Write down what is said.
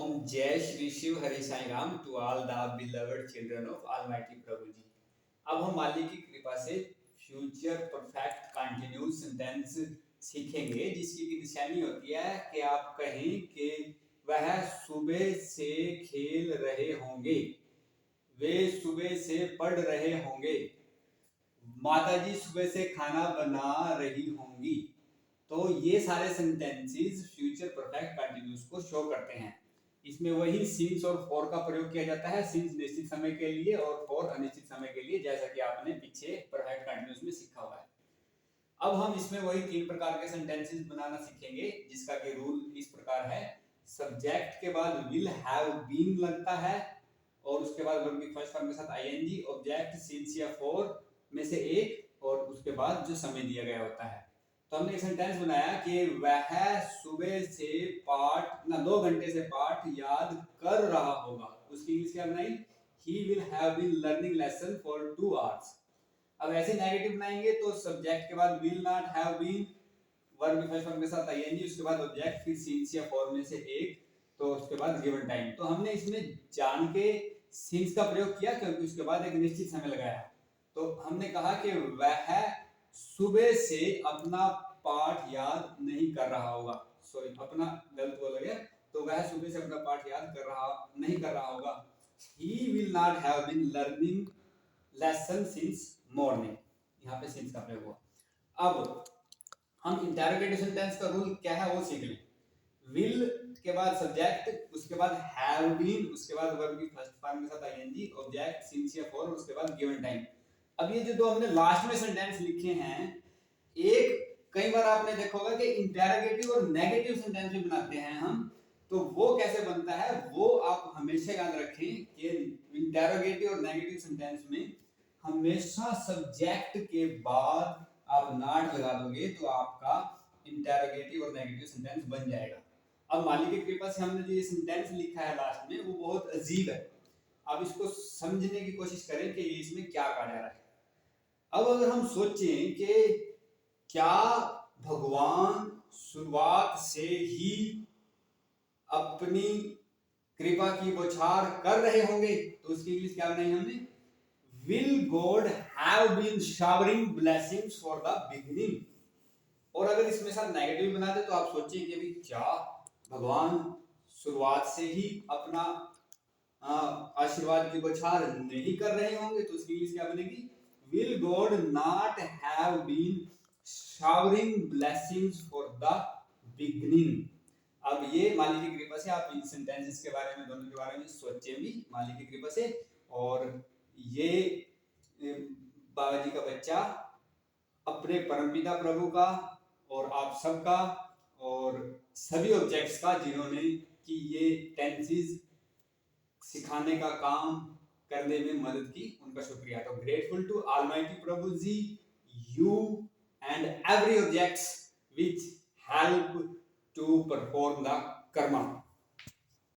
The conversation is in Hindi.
Om Jai Shri Shiv Hari Sai Ram to all the beloved children of Almighty Prabhu जी। अब हम मालिक की कृपा से फ्यूचर परफेक्ट कंटिन्यूस सेंटेंस सीखेंगे, जिसकी की निशानी होती है कि आप कहें कि वह सुबह से खेल रहे होंगे, वे सुबह से पढ़ रहे होंगे, माताजी सुबह से खाना बना रही होंगी। तो ये सारे सेंटेंसेस फ्यूचर परफेक्ट कंटिन्यूस को शो करते हैं। इसमें वही सिंस और फॉर का प्रयोग किया जाता है, सिंस निश्चित समय के लिए और फॉर अनिश्चित समय के लिए, जैसा कि आपने पीछे परफेक्ट कंटिन्यूस में सीखा हुआ है। अब हम इसमें वही तीन प्रकार के सेंटेंसेस बनाना सीखेंगे, जिसका कि रूल इस प्रकार है। सब्जेक्ट के बाद विल हैव बीन लगता है और उसके बाद वर्ब की फर्स्ट फॉर्म के साथ आईएनजी, ऑब्जेक्ट सिंस या फॉर में से एक और उसके बाद जो समय दिया गया होता है। तो हमने एक सेंटेंस बनाया कि वह सुबह से पाठ 2 घंटे से पाठ याद कर रहा होगा। उसकी इंग्लिश क्या बनाई? He will have been learning lesson for 2 hours। अब ऐसे नेगेटिव बनाएंगे तो सब्जेक्ट के बाद will not have been, verb की फर्स्ट फॉर्म के साथ आईएनजी, उसके बाद ऑब्जेक्ट, फिर सिंस या फॉर में से एक, तो उसके बाद गिवन टाइम। तो हमने इसमें जान के सिंस का प्रयोग किया क्योंकि उसके बाद एक निश्चित समय लगाया। तो हमने कहा कि वह सुबह से अपना पाठ याद नहीं कर रहा होगा। सॉरी, अपना गलत बोला गया। तो वह सुबह से अपना पाठ याद नहीं कर रहा होगा। He will not have been learning lesson since morning। यहाँ पे since का प्रयोग हुआ। अब हम इंटरोगेटिव सेंटेंस का रूल क्या है वो सीख लें। will के बाद सब्जेक्ट, उसके बाद have been, उसके बाद वर्ब की फर्स्ट फॉर्म के साथ आईएनजी, ऑब्जेक्ट सिंस या फॉर, उसके बाद गिवन टाइम। अब ये जो दो हमने लास्ट में सेंटेंस लिखे हैं, एक कई बार आपने देखा होगा कि इंटरोगेटिव और नेगेटिव सेंटेंस भी बनाते हैं हम। तो वो कैसे बनता है वो आप हमेशा याद रखें कि इंटरोगेटिव और नेगेटिव सेंटेंस में हमेशा सब्जेक्ट के बाद आप नॉट लगा दोगे तो आपका इंटरोगेटिव और नेगेटिव सेंटेंस बन जाएगा। अब मालिक की कृपा से हमने जो ये सेंटेंस लिखा है लास्ट में वो बहुत अजीब है। अब इसको समझने की कोशिश करें कि इसमें क्या कहा जा रहा है। अब अगर हम सोचें कि क्या भगवान शुरुआत से ही अपनी कृपा की बौछार कर रहे होंगे, तो उसकी इंग्लिश क्या बनाई हमने? Will God have been showering blessings for the beginning। और अगर इसमें साथ नेगेटिव बना दे तो आप सोचिए कि अभी क्या भगवान शुरुआत से ही अपना आशीर्वाद की बौछार नहीं कर रहे होंगे, तो उसकी इंग्लिश क्या बनेगी? Will God not have been showering blessings for the beginning। अब ये मालिक की कृपा से आप इन सेंटेंसेस के बारे में, दोनों के बारे में सोचे भी मालिक की कृपा से। और ये बाबा जी का बच्चा अपने परमपिता प्रभु का और आप सबका और सभी ऑब्जेक्ट्स का जिन्होंने कि ये टेंसेस सिखाने का काम करने में मदद की, उनका शुक्रिया। तो ग्रेटफुल टू ऑलमाइटी प्रभु ji, you and every objects which help to perform the karma।